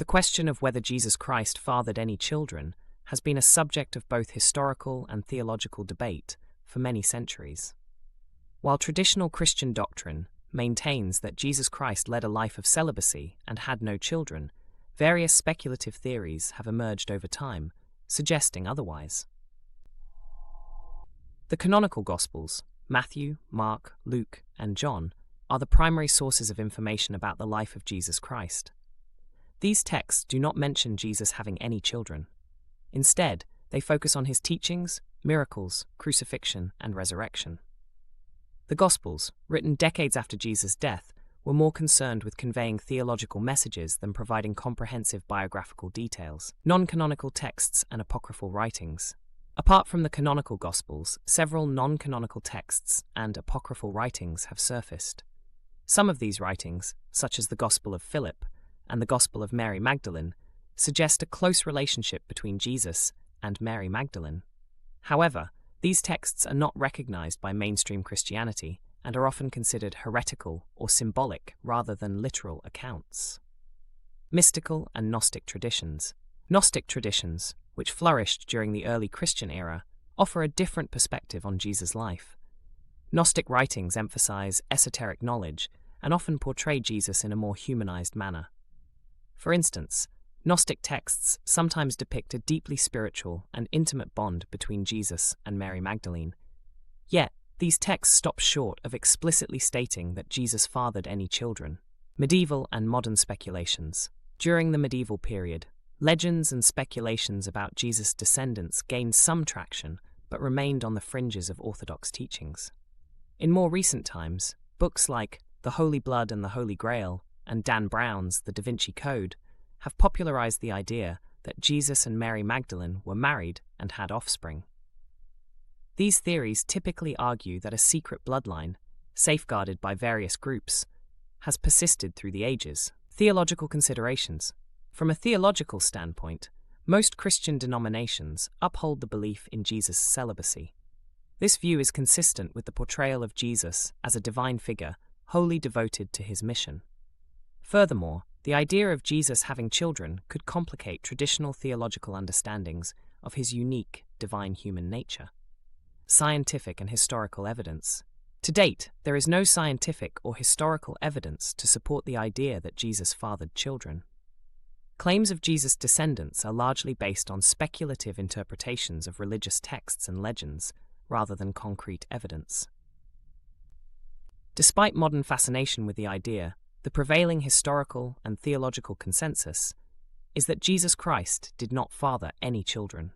The question of whether Jesus Christ fathered any children has been a subject of both historical and theological debate for many centuries. While traditional Christian doctrine maintains that Jesus Christ led a life of celibacy and had no children, various speculative theories have emerged over time, suggesting otherwise. The canonical Gospels, Matthew, Mark, Luke, and John, are the primary sources of information about the life of Jesus Christ. These texts do not mention Jesus having any children. Instead, they focus on his teachings, miracles, crucifixion, and resurrection. The Gospels, written decades after Jesus' death, were more concerned with conveying theological messages than providing comprehensive biographical details. Non-canonical texts and apocryphal writings. Apart from the canonical Gospels, several non-canonical texts and apocryphal writings have surfaced. Some of these writings, such as the Gospel of Philip and the Gospel of Mary Magdalene, suggest a close relationship between Jesus and Mary Magdalene. However, these texts are not recognized by mainstream Christianity and are often considered heretical or symbolic rather than literal accounts. Mystical and Gnostic traditions. Gnostic traditions, which flourished during the early Christian era, offer a different perspective on Jesus' life. Gnostic writings emphasize esoteric knowledge and often portray Jesus in a more humanized manner. For instance, Gnostic texts sometimes depict a deeply spiritual and intimate bond between Jesus and Mary Magdalene. Yet, these texts stop short of explicitly stating that Jesus fathered any children. Medieval and modern speculations. During the medieval period, legends and speculations about Jesus' descendants gained some traction, but remained on the fringes of orthodox teachings. In more recent times, books like The Holy Blood and the Holy Grail and Dan Brown's The Da Vinci Code have popularized the idea that Jesus and Mary Magdalene were married and had offspring. These theories typically argue that a secret bloodline, safeguarded by various groups, has persisted through the ages. Theological considerations. From a theological standpoint, most Christian denominations uphold the belief in Jesus' celibacy. This view is consistent with the portrayal of Jesus as a divine figure wholly devoted to his mission. Furthermore, the idea of Jesus having children could complicate traditional theological understandings of his unique divine human nature. Scientific and historical evidence. To date, there is no scientific or historical evidence to support the idea that Jesus fathered children. Claims of Jesus' descendants are largely based on speculative interpretations of religious texts and legends, rather than concrete evidence. Despite modern fascination with the idea, the prevailing historical and theological consensus is that Jesus Christ did not father any children.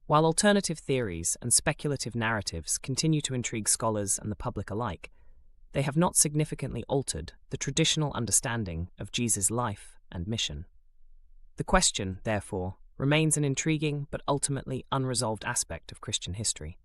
While alternative theories and speculative narratives continue to intrigue scholars and the public alike, they have not significantly altered the traditional understanding of Jesus' life and mission. The question, therefore, remains an intriguing but ultimately unresolved aspect of Christian history.